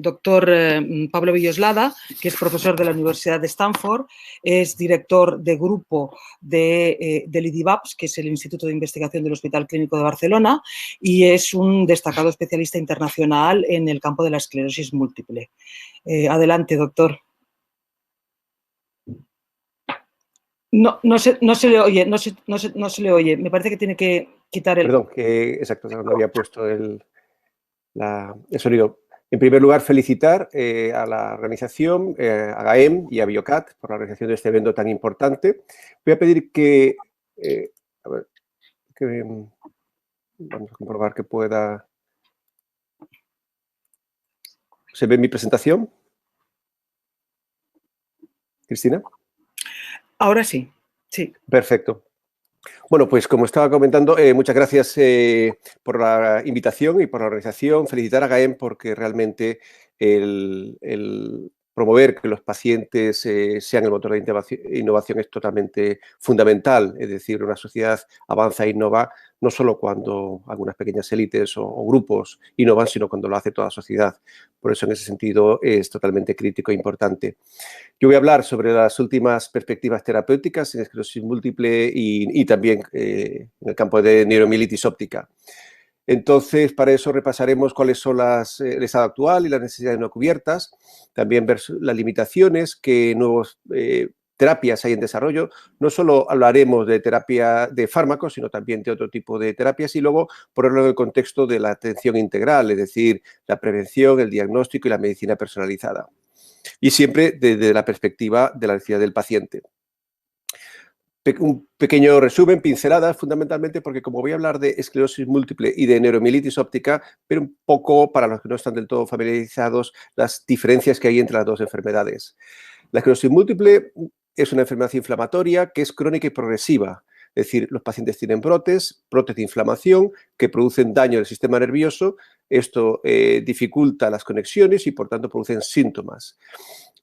doctor Pablo Villoslada, que es profesor de la Universidad de Stanford, es director de grupo del IDIVAPS, que es el Instituto de Investigación del Hospital Clínico de Barcelona, y es un destacado especialista internacional en el campo de la esclerosis múltiple. Adelante, doctor. No se le oye, no se le oye. Me parece que tiene que quitar el... Perdón, exacto, no había puesto el sonido. En primer lugar, felicitar a la organización, a GAEM y a Biocat por la organización de este evento tan importante. Voy a pedir que, vamos a comprobar que pueda... ¿Se ve mi presentación? ¿Cristina? Ahora sí, sí. Perfecto. Bueno, pues como estaba comentando, muchas gracias por la invitación y por la organización. Felicitar a GAEM porque realmente el promover que los pacientes sean el motor de innovación es totalmente fundamental. Es decir, una sociedad avanza e innova no solo cuando algunas pequeñas élites o grupos innovan, sino cuando lo hace toda la sociedad. Por eso, en ese sentido, es totalmente crítico e importante. Yo voy a hablar sobre las últimas perspectivas terapéuticas en esclerosis múltiple y también en el campo de neuromielitis óptica. Entonces, para eso repasaremos cuáles son el estado actual y las necesidades no cubiertas, también ver las limitaciones, qué nuevas terapias hay en desarrollo. No solo hablaremos de terapia de fármacos, sino también de otro tipo de terapias y luego ponerlo en el contexto de la atención integral, es decir, la prevención, el diagnóstico y la medicina personalizada. Y siempre desde la perspectiva de la necesidad del paciente. Un pequeño resumen, pinceladas, fundamentalmente porque como voy a hablar de esclerosis múltiple y de neuromielitis óptica, pero un poco, para los que no están del todo familiarizados, las diferencias que hay entre las dos enfermedades. La esclerosis múltiple es una enfermedad inflamatoria que es crónica y progresiva. Es decir, los pacientes tienen brotes de inflamación que producen daño al sistema nervioso. Esto dificulta las conexiones y, por tanto, producen síntomas.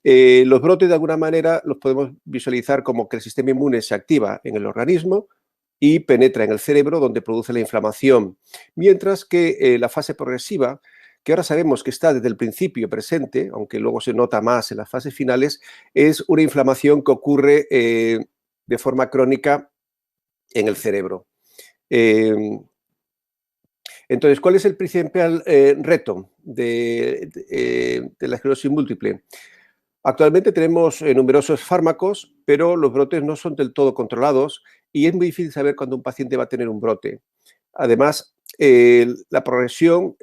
Los brotes, de alguna manera, los podemos visualizar como que el sistema inmune se activa en el organismo y penetra en el cerebro, donde produce la inflamación. Mientras que la fase progresiva, que ahora sabemos que está desde el principio presente, aunque luego se nota más en las fases finales, es una inflamación que ocurre de forma crónica en el cerebro. Entonces, ¿cuál es el principal reto de la esclerosis múltiple? Actualmente tenemos numerosos fármacos, pero los brotes no son del todo controlados y es muy difícil saber cuándo un paciente va a tener un brote. Además, la progresión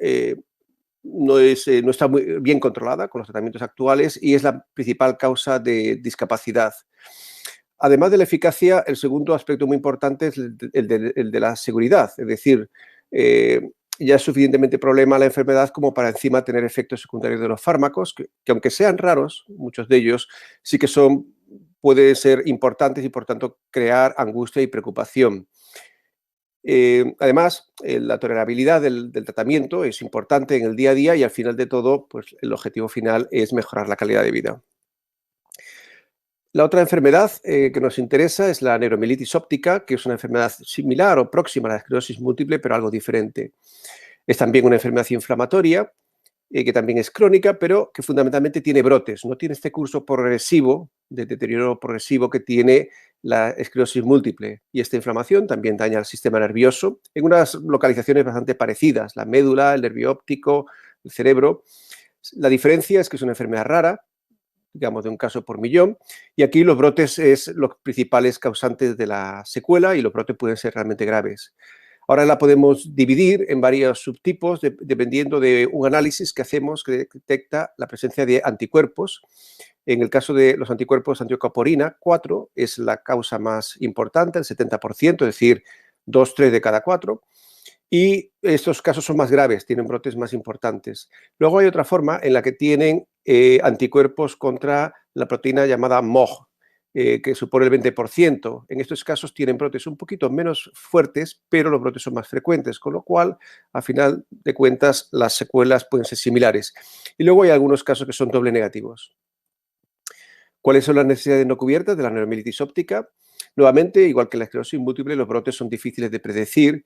no está muy bien controlada con los tratamientos actuales y es la principal causa de discapacidad. Además de la eficacia, el segundo aspecto muy importante es el de la seguridad, es decir, ya es suficientemente problema la enfermedad como para encima tener efectos secundarios de los fármacos, que aunque sean raros, muchos de ellos sí que pueden ser importantes y por tanto crear angustia y preocupación. Además, la tolerabilidad del tratamiento es importante en el día a día y al final de todo, pues el objetivo final es mejorar la calidad de vida. La otra enfermedad que nos interesa es la neuromielitis óptica, que es una enfermedad similar o próxima a la esclerosis múltiple, pero algo diferente. Es también una enfermedad inflamatoria, que también es crónica, pero que fundamentalmente tiene brotes. No tiene este curso progresivo, de deterioro progresivo que tiene la esclerosis múltiple. Y esta inflamación también daña el sistema nervioso en unas localizaciones bastante parecidas, la médula, el nervio óptico, el cerebro. La diferencia es que es una enfermedad rara, digamos, de un caso por millón, y aquí los brotes es los principales causantes de la secuela y los brotes pueden ser realmente graves. Ahora la podemos dividir en varios subtipos dependiendo de un análisis que hacemos que detecta la presencia de anticuerpos. En el caso de los anticuerpos anticoporina, 4 es la causa más importante, el 70%, es decir, 2, 3 de cada 4. Y estos casos son más graves, tienen brotes más importantes. Luego hay otra forma en la que tienen anticuerpos contra la proteína llamada MOG, que supone el 20%. En estos casos tienen brotes un poquito menos fuertes, pero los brotes son más frecuentes, con lo cual, a final de cuentas, las secuelas pueden ser similares. Y luego hay algunos casos que son doble negativos. ¿Cuáles son las necesidades no cubiertas de la neuromielitis óptica? Nuevamente, igual que la esclerosis múltiple, los brotes son difíciles de predecir.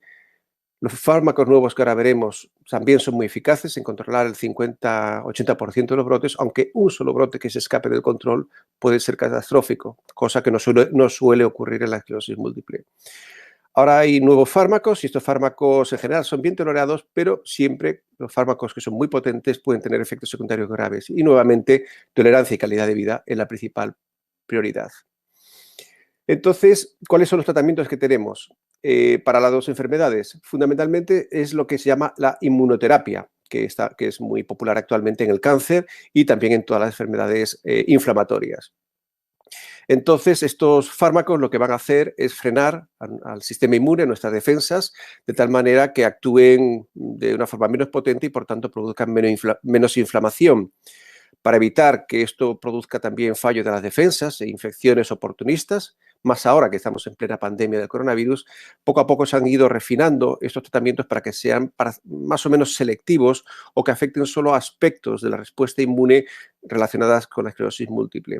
Los fármacos nuevos que ahora veremos también son muy eficaces en controlar el 50-80% de los brotes, aunque un solo brote que se escape del control puede ser catastrófico, cosa que no suele ocurrir en la esclerosis múltiple. Ahora hay nuevos fármacos y estos fármacos en general son bien tolerados, pero siempre los fármacos que son muy potentes pueden tener efectos secundarios graves. Y nuevamente, tolerancia y calidad de vida es la principal prioridad. Entonces, ¿cuáles son los tratamientos que tenemos para las dos enfermedades? Fundamentalmente es lo que se llama la inmunoterapia, que es muy popular actualmente en el cáncer y también en todas las enfermedades inflamatorias. Entonces, estos fármacos lo que van a hacer es frenar al sistema inmune, nuestras defensas, de tal manera que actúen de una forma menos potente y, por tanto, produzcan menos inflamación. Para evitar que esto produzca también fallo de las defensas e infecciones oportunistas, más ahora que estamos en plena pandemia del coronavirus, poco a poco se han ido refinando estos tratamientos para que sean más o menos selectivos o que afecten solo aspectos de la respuesta inmune relacionadas con la esclerosis múltiple.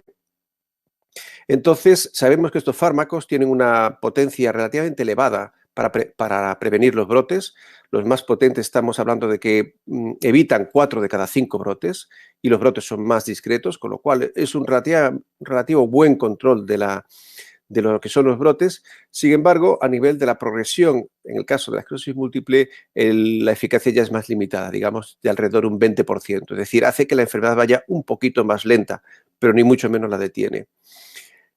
Entonces, sabemos que estos fármacos tienen una potencia relativamente elevada para prevenir los brotes. Los más potentes estamos hablando de que evitan 4 de cada 5 brotes y los brotes son más discretos, con lo cual es un relativo buen control de lo que son los brotes. Sin embargo, a nivel de la progresión, en el caso de la esclerosis múltiple, la eficacia ya es más limitada, digamos de alrededor de un 20%. Es decir, hace que la enfermedad vaya un poquito más lenta, pero ni mucho menos la detiene.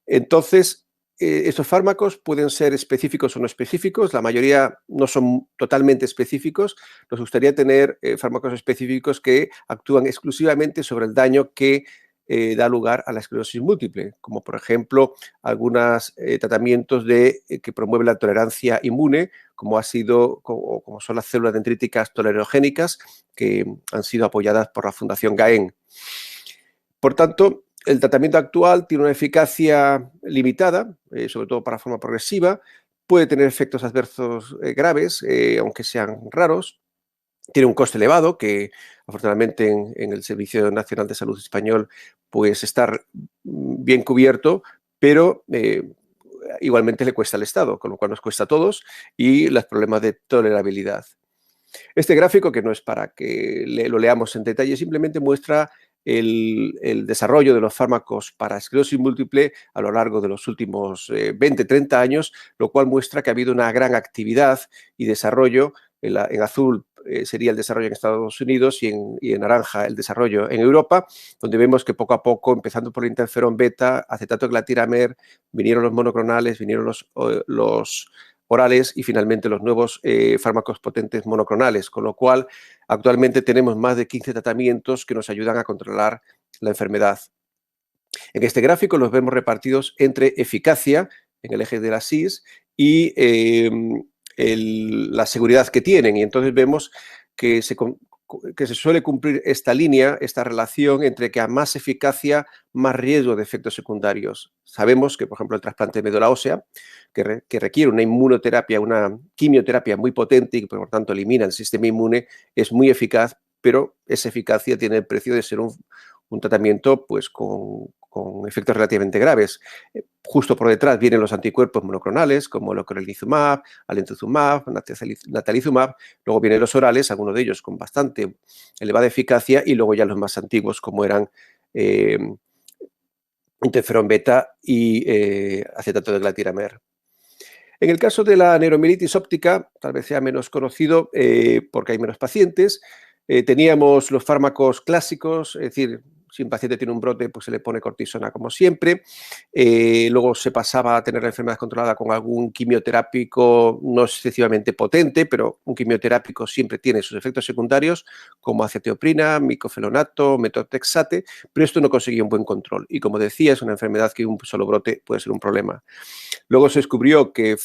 Entonces, estos fármacos pueden ser específicos o no específicos. La mayoría no son totalmente específicos. Nos gustaría tener fármacos específicos que actúan exclusivamente sobre el daño que da lugar a la esclerosis múltiple, como por ejemplo algunos tratamientos que promueven la tolerancia inmune, como son las células dendríticas tolerogénicas, que han sido apoyadas por la Fundación GAEN. Por tanto, el tratamiento actual tiene una eficacia limitada, sobre todo para forma progresiva, puede tener efectos adversos graves, aunque sean raros. Tiene un coste elevado que, afortunadamente, en el Servicio Nacional de Salud Español, pues está bien cubierto, pero igualmente le cuesta al Estado, con lo cual nos cuesta a todos y los problemas de tolerabilidad. Este gráfico, que no es para que lo leamos en detalle, simplemente muestra el desarrollo de los fármacos para esclerosis múltiple a lo largo de los últimos 20-30 años, lo cual muestra que ha habido una gran actividad y desarrollo. En azul sería el desarrollo en Estados Unidos y en naranja el desarrollo en Europa, donde vemos que poco a poco, empezando por el interferón beta, acetato glatiramer, vinieron los monoclonales, vinieron los orales y finalmente los nuevos fármacos potentes monoclonales, con lo cual actualmente tenemos más de 15 tratamientos que nos ayudan a controlar la enfermedad. En este gráfico los vemos repartidos entre eficacia, en el eje de la SIS, y la seguridad que tienen. Y entonces vemos que se suele cumplir esta línea, esta relación entre que a más eficacia, más riesgo de efectos secundarios. Sabemos que, por ejemplo, el trasplante de médula ósea, que requiere una inmunoterapia, una quimioterapia muy potente y que, por tanto, elimina el sistema inmune, es muy eficaz, pero esa eficacia tiene el precio de ser un tratamiento pues, con efectos relativamente graves. Justo por detrás vienen los anticuerpos monoclonales, como el ocrelizumab, alemtuzumab, natalizumab. Luego vienen los orales, algunos de ellos con bastante elevada eficacia, y luego ya los más antiguos, como eran interferón beta y acetato de glatiramer. En el caso de la neuromielitis óptica, tal vez sea menos conocido porque hay menos pacientes. Teníamos los fármacos clásicos, es decir, si un paciente tiene un brote, pues se le pone cortisona como siempre. Luego se pasaba a tener la enfermedad controlada con algún quimioterápico no excesivamente potente, pero un quimioterápico siempre tiene sus efectos secundarios, como acetioprina, micofelonato, metotrexate, pero esto no conseguía un buen control. Y como decía, es una enfermedad que un solo brote puede ser un problema. Luego se descubrió que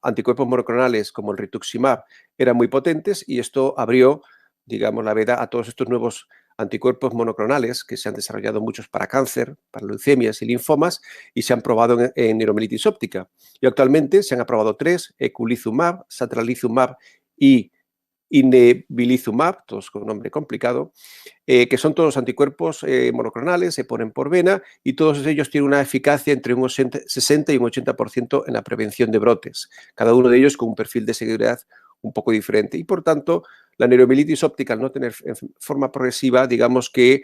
anticuerpos monoclonales como el rituximab eran muy potentes y esto abrió, digamos, la veda a todos estos nuevos anticuerpos monoclonales que se han desarrollado muchos para cáncer, para leucemias y linfomas y se han probado en neuromielitis óptica. Y actualmente se han aprobado 3, eculizumab, satralizumab y inebilizumab, todos con un nombre complicado, que son todos anticuerpos monoclonales, se ponen por vena y todos ellos tienen una eficacia entre un 60 y un 80% en la prevención de brotes, cada uno de ellos con un perfil de seguridad un poco diferente. Y, por tanto, la neuromielitis óptica, al no tener forma progresiva, digamos que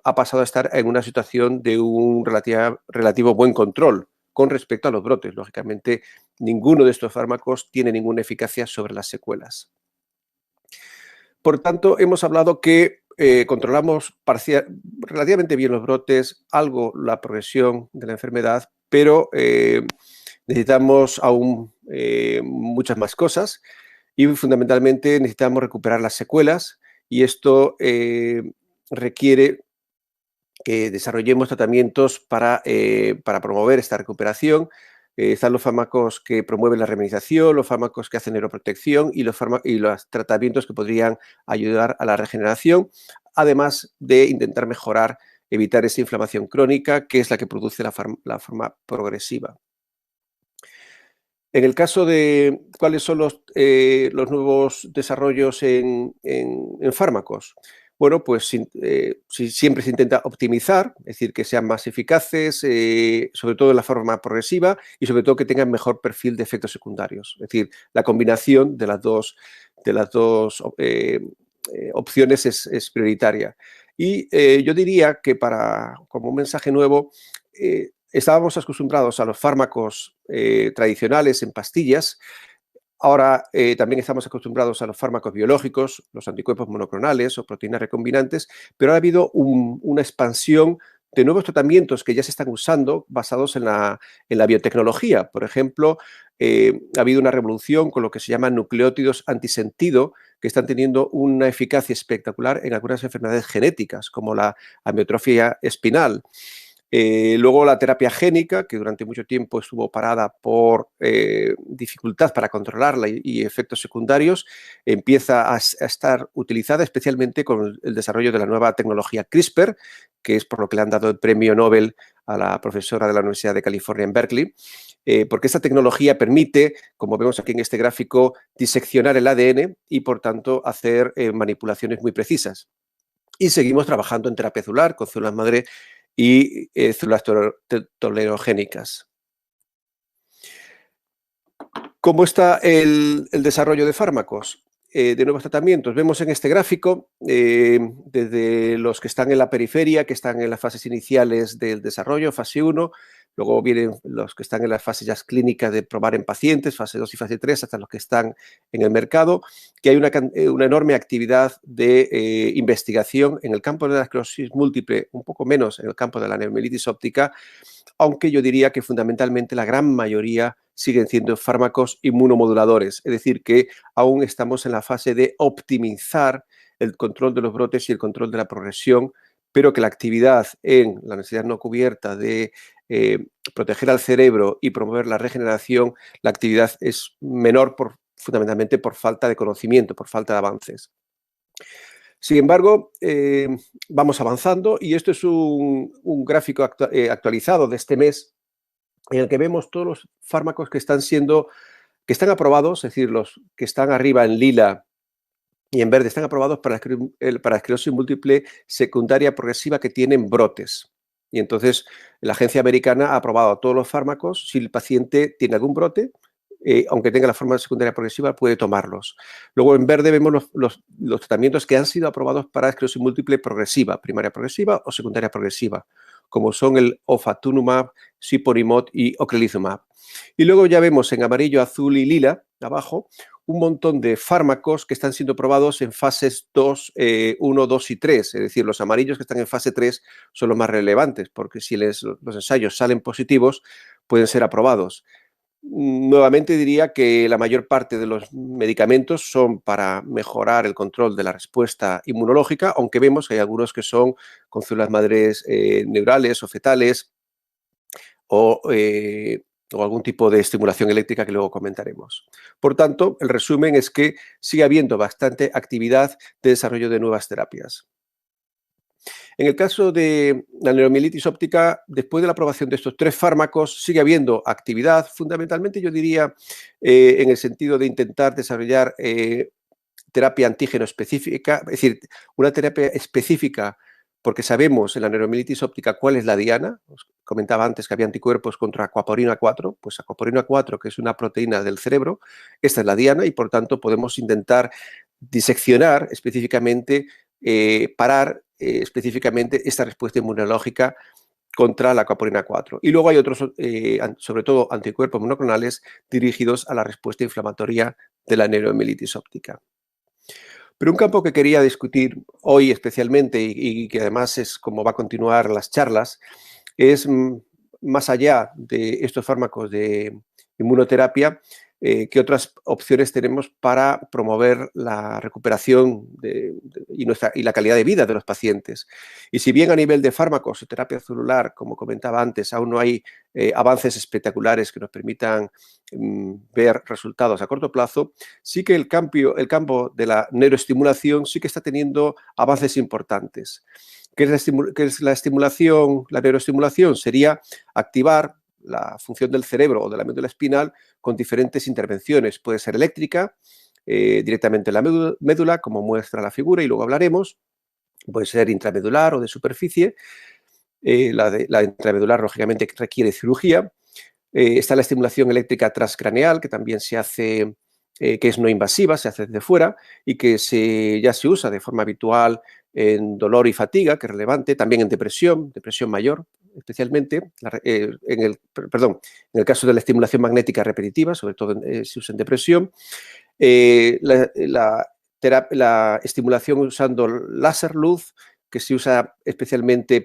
ha pasado a estar en una situación de un relativo buen control con respecto a los brotes. Lógicamente, ninguno de estos fármacos tiene ninguna eficacia sobre las secuelas. Por tanto, hemos hablado que controlamos relativamente bien los brotes, algo la progresión de la enfermedad, pero necesitamos aún muchas más cosas y fundamentalmente necesitamos recuperar las secuelas y esto requiere que desarrollemos tratamientos para promover esta recuperación. Están los fármacos que promueven la remediación, los fármacos que hacen neuroprotección y los tratamientos que podrían ayudar a la regeneración, además de intentar mejorar, evitar esa inflamación crónica, que es la que produce la forma progresiva. En el caso de cuáles son los nuevos desarrollos en fármacos, bueno, pues siempre se intenta optimizar, es decir, que sean más eficaces, sobre todo en la forma progresiva y sobre todo que tengan mejor perfil de efectos secundarios. Es decir, la combinación de las dos opciones es prioritaria. Y yo diría que como un mensaje nuevo, estábamos acostumbrados a los fármacos tradicionales en pastillas. Ahora también estamos acostumbrados a los fármacos biológicos, los anticuerpos monoclonales o proteínas recombinantes, pero ha habido una expansión de nuevos tratamientos que ya se están usando basados en la biotecnología. Por ejemplo, ha habido una revolución con lo que se llaman nucleótidos antisentido, que están teniendo una eficacia espectacular en algunas enfermedades genéticas, como la amiotrofia espinal. Luego la terapia génica, que durante mucho tiempo estuvo parada por dificultad para controlarla y efectos secundarios, empieza a estar utilizada especialmente con el desarrollo de la nueva tecnología CRISPR, que es por lo que le han dado el premio Nobel a la profesora de la Universidad de California en Berkeley, porque esta tecnología permite, como vemos aquí en este gráfico, diseccionar el ADN y, por tanto, hacer manipulaciones muy precisas. Y seguimos trabajando en terapia celular con células madre y células tolerogénicas. ¿Cómo está el desarrollo de fármacos? De nuevos tratamientos. Vemos en este gráfico desde los que están en la periferia, que están en las fases iniciales del desarrollo, fase 1, luego vienen los que están en las fases ya clínicas de probar en pacientes, fase 2 y fase 3, hasta los que están en el mercado, que hay una enorme actividad de investigación en el campo de la esclerosis múltiple, un poco menos en el campo de la neuromielitis óptica, aunque yo diría que fundamentalmente la gran mayoría siguen siendo fármacos inmunomoduladores, es decir, que aún estamos en la fase de optimizar el control de los brotes y el control de la progresión, pero que la actividad en la necesidad no cubierta de proteger al cerebro y promover la regeneración, la actividad es menor fundamentalmente por falta de conocimiento, por falta de avances. Sin embargo, vamos avanzando y esto es un gráfico actualizado de este mes en el que vemos todos los fármacos que están aprobados, es decir, los que están arriba en lila y en verde están aprobados para esclerosis múltiple secundaria progresiva que tienen brotes. Y entonces la agencia americana ha aprobado todos los fármacos. Si el paciente tiene algún brote, aunque tenga la forma secundaria progresiva, puede tomarlos. Luego en verde vemos los tratamientos que han sido aprobados para esclerosis múltiple progresiva, primaria progresiva o secundaria progresiva, como son el ofatumumab, siponimod y ocrelizumab. Y luego ya vemos en amarillo, azul y lila, abajo, un montón de fármacos que están siendo probados en fases 2, 1, 2 y 3. Es decir, los amarillos que están en fase 3 son los más relevantes, porque si los ensayos salen positivos, pueden ser aprobados. Nuevamente diría que la mayor parte de los medicamentos son para mejorar el control de la respuesta inmunológica, aunque vemos que hay algunos que son con células madres neurales o fetales o algún tipo de estimulación eléctrica que luego comentaremos. Por tanto, el resumen es que sigue habiendo bastante actividad de desarrollo de nuevas terapias. En el caso de la neuromielitis óptica, después de la aprobación de estos 3 fármacos, sigue habiendo actividad, fundamentalmente yo diría en el sentido de intentar desarrollar terapia antígeno específica, es decir, una terapia específica porque sabemos en la neuromielitis óptica cuál es la diana. Os comentaba antes que había anticuerpos contra aquaporina 4, pues aquaporina 4, que es una proteína del cerebro, esta es la diana y por tanto podemos intentar diseccionar específicamente, parar específicamente esta respuesta inmunológica contra la aquaporina 4. Y luego hay otros, sobre todo anticuerpos monoclonales dirigidos a la respuesta inflamatoria de la neuromielitis óptica. Pero un campo que quería discutir hoy especialmente y que además es como va a continuar las charlas, es más allá de estos fármacos de inmunoterapia, qué otras opciones tenemos para promover la recuperación y la calidad de vida de los pacientes. Y si bien a nivel de fármacos o terapia celular, como comentaba antes, aún no hay avances espectaculares que nos permitan ver resultados a corto plazo, sí que el campo de la neuroestimulación sí que está teniendo avances importantes. ¿Qué es la estimulación? La neuroestimulación sería activar la función del cerebro o de la médula espinal con diferentes intervenciones. Puede ser eléctrica, directamente en la médula, como muestra la figura y luego hablaremos. Puede ser intramedular o de superficie. La intramedular, lógicamente, requiere cirugía. Está la estimulación eléctrica transcraneal, que también se hace, que es no invasiva, se hace desde fuera y que ya se usa de forma habitual en dolor y fatiga, que es relevante, también en depresión mayor, especialmente, en el caso de la estimulación magnética repetitiva, sobre todo se usa en depresión. La estimulación usando láser luz, que se usa especialmente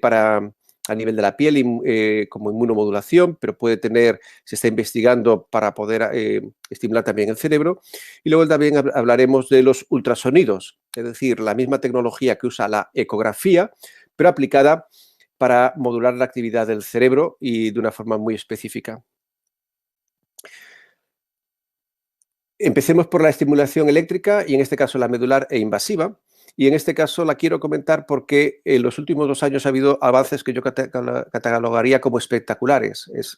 a nivel de la piel como inmunomodulación, pero se está investigando para poder estimular también el cerebro. Y luego también hablaremos de los ultrasonidos, es decir, la misma tecnología que usa la ecografía, pero aplicada para modular la actividad del cerebro y de una forma muy específica. Empecemos por la estimulación eléctrica y en este caso la medular e invasiva. Y en este caso la quiero comentar porque en los últimos 2 años ha habido avances que yo catalogaría como espectaculares. Es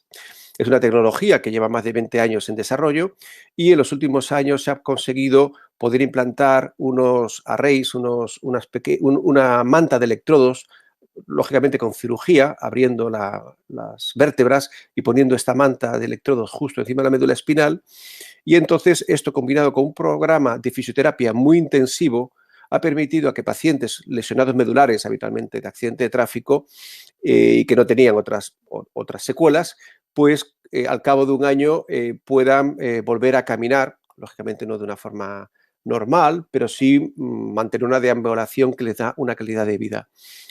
una tecnología que lleva más de 20 años en desarrollo y en los últimos años se ha conseguido poder implantar unos arrays, una manta de electrodos, lógicamente con cirugía, abriendo las vértebras y poniendo esta manta de electrodos justo encima de la médula espinal. Y entonces esto, combinado con un programa de fisioterapia muy intensivo, ha permitido a que pacientes lesionados medulares, habitualmente de accidente de tráfico, y que no tenían otras secuelas, pues al cabo de un año puedan volver a caminar, lógicamente no de una forma normal, pero sí mantener una deambulación que les da una calidad de vida.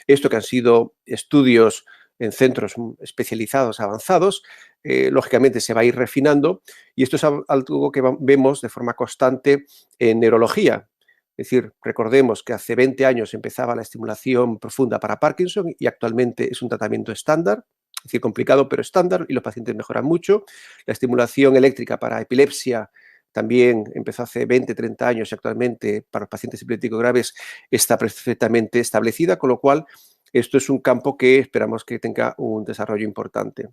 Esto que han sido estudios en centros especializados avanzados, lógicamente se va a ir refinando y esto es algo que vemos de forma constante en neurología. Es decir, recordemos que hace 20 años empezaba la estimulación profunda para Parkinson y actualmente es un tratamiento estándar, es decir, complicado pero estándar y los pacientes mejoran mucho. La estimulación eléctrica para epilepsia también empezó hace 20, 30 años y actualmente para los pacientes epilépticos graves está perfectamente establecida, con lo cual esto es un campo que esperamos que tenga un desarrollo importante.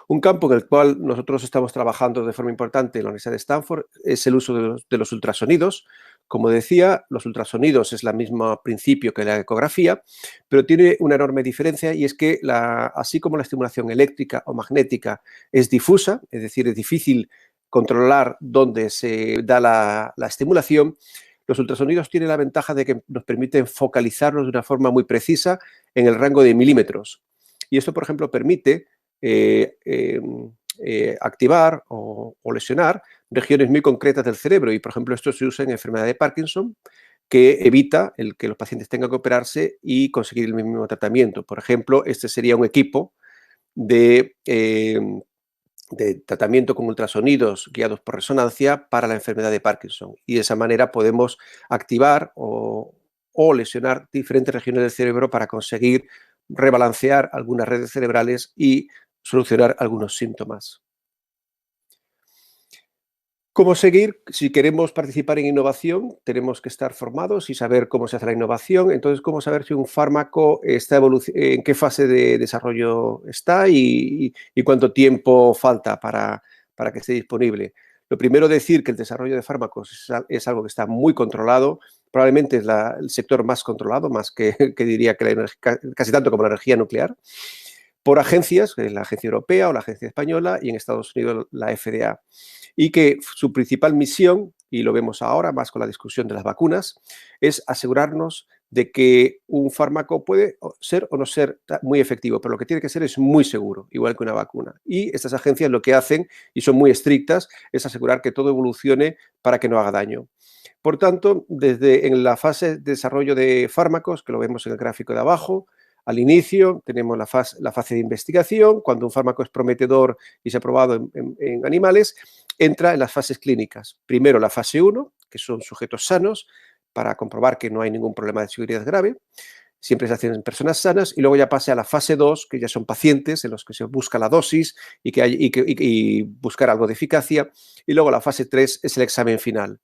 Un campo en el cual nosotros estamos trabajando de forma importante en la Universidad de Stanford es el uso de los ultrasonidos. Como decía, los ultrasonidos es el mismo principio que la ecografía, pero tiene una enorme diferencia y es que así como la estimulación eléctrica o magnética es difusa, es decir, es difícil controlar dónde se da la estimulación, los ultrasonidos tienen la ventaja de que nos permiten focalizarlos de una forma muy precisa en el rango de milímetros. Y esto, por ejemplo, permite activar o lesionar regiones muy concretas del cerebro y, por ejemplo, esto se usa en enfermedad de Parkinson, que evita el que los pacientes tengan que operarse y conseguir el mismo tratamiento. Por ejemplo, este sería un equipo de tratamiento con ultrasonidos guiados por resonancia para la enfermedad de Parkinson. Y de esa manera podemos activar o lesionar diferentes regiones del cerebro para conseguir rebalancear algunas redes cerebrales y solucionar algunos síntomas. ¿Cómo seguir? Si queremos participar en innovación, tenemos que estar formados y saber cómo se hace la innovación. Entonces, ¿cómo saber si un fármaco está en qué fase de desarrollo está y cuánto tiempo falta para que esté disponible? Lo primero, decir que el desarrollo de fármacos es algo que está muy controlado, probablemente es el sector más controlado, más que diría que casi tanto como la energía nuclear, por agencias, la Agencia Europea o la Agencia Española, y en Estados Unidos la FDA. Y que su principal misión, y lo vemos ahora más con la discusión de las vacunas, es asegurarnos de que un fármaco puede ser o no ser muy efectivo, pero lo que tiene que ser es muy seguro, igual que una vacuna. Y estas agencias lo que hacen, y son muy estrictas, es asegurar que todo evolucione para que no haga daño. Por tanto, desde en la fase de desarrollo de fármacos, que lo vemos en el gráfico de abajo, al inicio tenemos la fase de investigación, cuando un fármaco es prometedor y se ha probado en animales, entra en las fases clínicas. Primero la fase 1, que son sujetos sanos, para comprobar que no hay ningún problema de seguridad grave. Siempre se hacen en personas sanas, y luego ya pasa a la fase 2, que ya son pacientes en los que se busca la dosis y buscar algo de eficacia. Y luego la fase 3 es el examen final.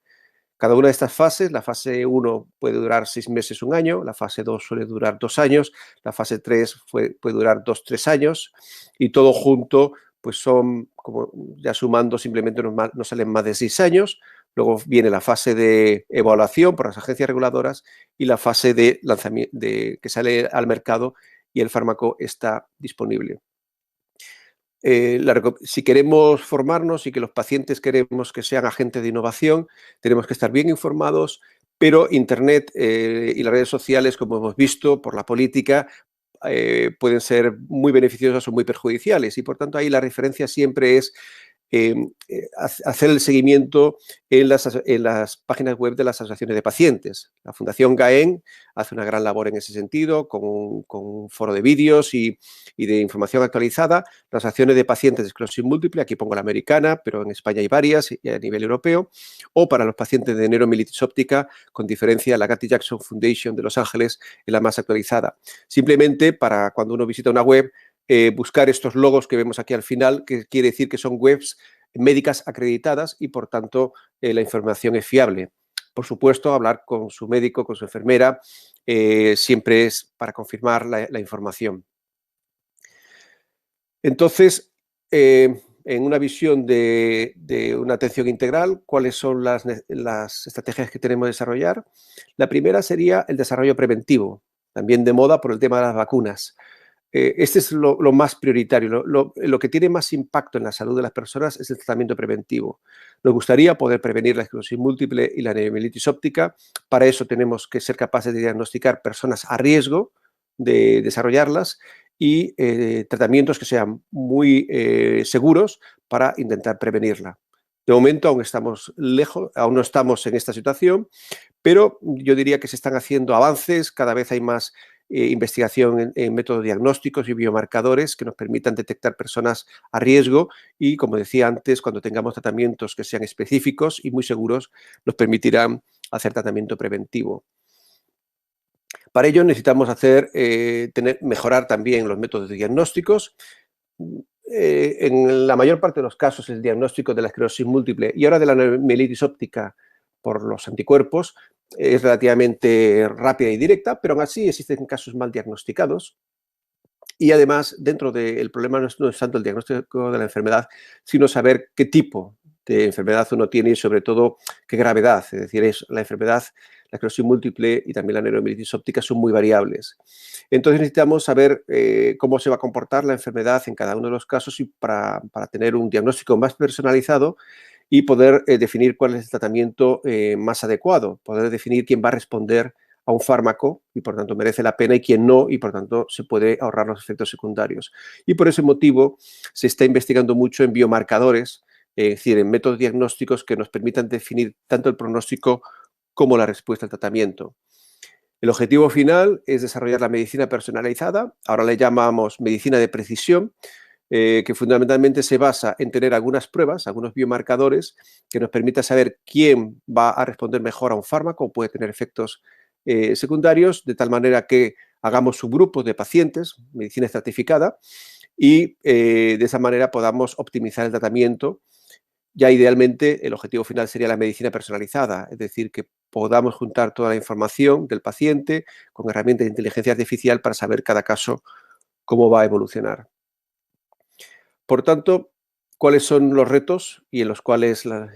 Cada una de estas fases, la fase 1 puede durar 6 meses, 1 año, la fase 2 suele durar 2 años, la fase 3 puede durar 2, 3 años, y todo junto pues son, como ya sumando, simplemente no salen más de 6 años. Luego viene la fase de evaluación por las agencias reguladoras y la fase de lanzamiento, que sale al mercado y el fármaco está disponible. Si queremos formarnos y que los pacientes queremos que sean agentes de innovación, tenemos que estar bien informados, pero Internet y las redes sociales, como hemos visto, por la política, pueden ser muy beneficiosas o muy perjudiciales, y por tanto ahí la referencia siempre es hacer el seguimiento en las páginas web de las asociaciones de pacientes. La Fundación GAEN hace una gran labor en ese sentido, con un foro de vídeos y de información actualizada. Las asociaciones de pacientes de esclerosis múltiple, aquí pongo la americana, pero en España hay varias y a nivel europeo, o para los pacientes de neuromielitis óptica, con diferencia, la Kathy Jackson Foundation de Los Ángeles es la más actualizada. Simplemente para cuando uno visita una web, buscar estos logos que vemos aquí al final, que quiere decir que son webs médicas acreditadas y, por tanto, la información es fiable. Por supuesto, hablar con su médico, con su enfermera, siempre es para confirmar la información. Entonces, en una visión de una atención integral, ¿cuáles son las estrategias que tenemos que desarrollar? La primera sería el desarrollo preventivo, también de moda por el tema de las vacunas. Este es lo más prioritario. Lo que tiene más impacto en la salud de las personas es el tratamiento preventivo. Nos gustaría poder prevenir la esclerosis múltiple y la neuromielitis óptica. Para eso tenemos que ser capaces de diagnosticar personas a riesgo de desarrollarlas y tratamientos que sean muy seguros para intentar prevenirla. De momento aún estamos lejos, aún no estamos en esta situación, pero yo diría que se están haciendo avances, cada vez hay más investigación en métodos diagnósticos y biomarcadores que nos permitan detectar personas a riesgo y, como decía antes, cuando tengamos tratamientos que sean específicos y muy seguros, nos permitirán hacer tratamiento preventivo. Para ello necesitamos mejorar también los métodos diagnósticos. En la mayor parte de los casos, el diagnóstico de la esclerosis múltiple y ahora de la mielitis óptica por los anticuerpos es relativamente rápida y directa, pero aún así existen casos mal diagnosticados. Y además, dentro del problema no es tanto el diagnóstico de la enfermedad, sino saber qué tipo de enfermedad uno tiene y, sobre todo, qué gravedad. Es decir, la enfermedad, la esclerosis múltiple y también la neuromielitis óptica son muy variables. Entonces necesitamos saber cómo se va a comportar la enfermedad en cada uno de los casos y para tener un diagnóstico más personalizado y poder definir cuál es el tratamiento más adecuado, poder definir quién va a responder a un fármaco y, por tanto, merece la pena y quién no, y, por tanto, se puede ahorrar los efectos secundarios. Y por ese motivo se está investigando mucho en biomarcadores, es decir, en métodos diagnósticos que nos permitan definir tanto el pronóstico como la respuesta al tratamiento. El objetivo final es desarrollar la medicina personalizada, ahora le llamamos medicina de precisión, que fundamentalmente se basa en tener algunas pruebas, algunos biomarcadores que nos permitan saber quién va a responder mejor a un fármaco o puede tener efectos secundarios, de tal manera que hagamos subgrupos de pacientes, medicina estratificada, y de esa manera podamos optimizar el tratamiento. Ya idealmente el objetivo final sería la medicina personalizada, es decir, que podamos juntar toda la información del paciente con herramientas de inteligencia artificial para saber cada caso cómo va a evolucionar. Por tanto, cuáles son los retos y en los cuales la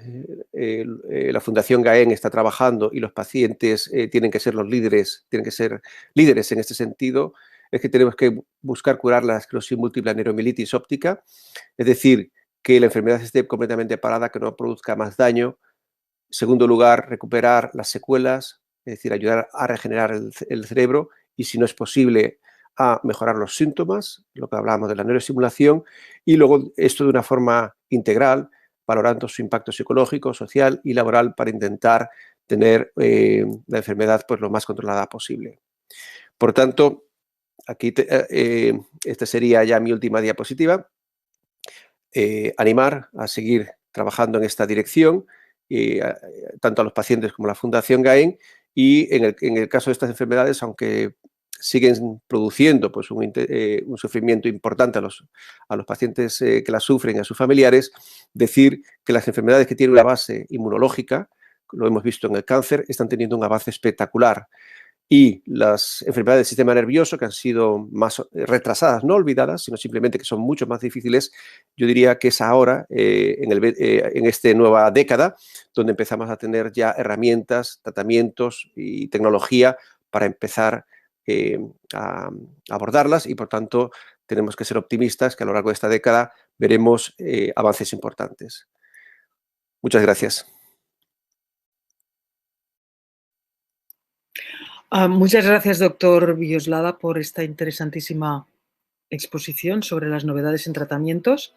Fundación GAEN está trabajando y los pacientes tienen que ser los líderes, tienen que ser líderes en este sentido, es que tenemos que buscar curar la esclerosis múltiple neuromilitis óptica, es decir, que la enfermedad esté completamente parada, que no produzca más daño. En segundo lugar, recuperar las secuelas, es decir, ayudar a regenerar el cerebro y, si no es posible, a mejorar los síntomas, lo que hablábamos de la neuroestimulación, y luego esto de una forma integral, valorando su impacto psicológico, social y laboral para intentar tener la enfermedad pues, lo más controlada posible. Por tanto, aquí esta sería ya mi última diapositiva. Animar a seguir trabajando en esta dirección, tanto a los pacientes como a la Fundación GAEN, y en el caso de estas enfermedades, aunque siguen produciendo pues, un sufrimiento importante a los pacientes que las sufren y a sus familiares, decir que las enfermedades que tienen una base inmunológica, lo hemos visto en el cáncer, están teniendo un avance espectacular. Y las enfermedades del sistema nervioso, que han sido más retrasadas, no olvidadas, sino simplemente que son mucho más difíciles, yo diría que es ahora, en esta nueva década, donde empezamos a tener ya herramientas, tratamientos y tecnología para empezar a abordarlas, y por tanto tenemos que ser optimistas que a lo largo de esta década veremos avances importantes. Muchas gracias. Muchas gracias, doctor Villoslada, por esta interesantísima exposición sobre las novedades en tratamientos.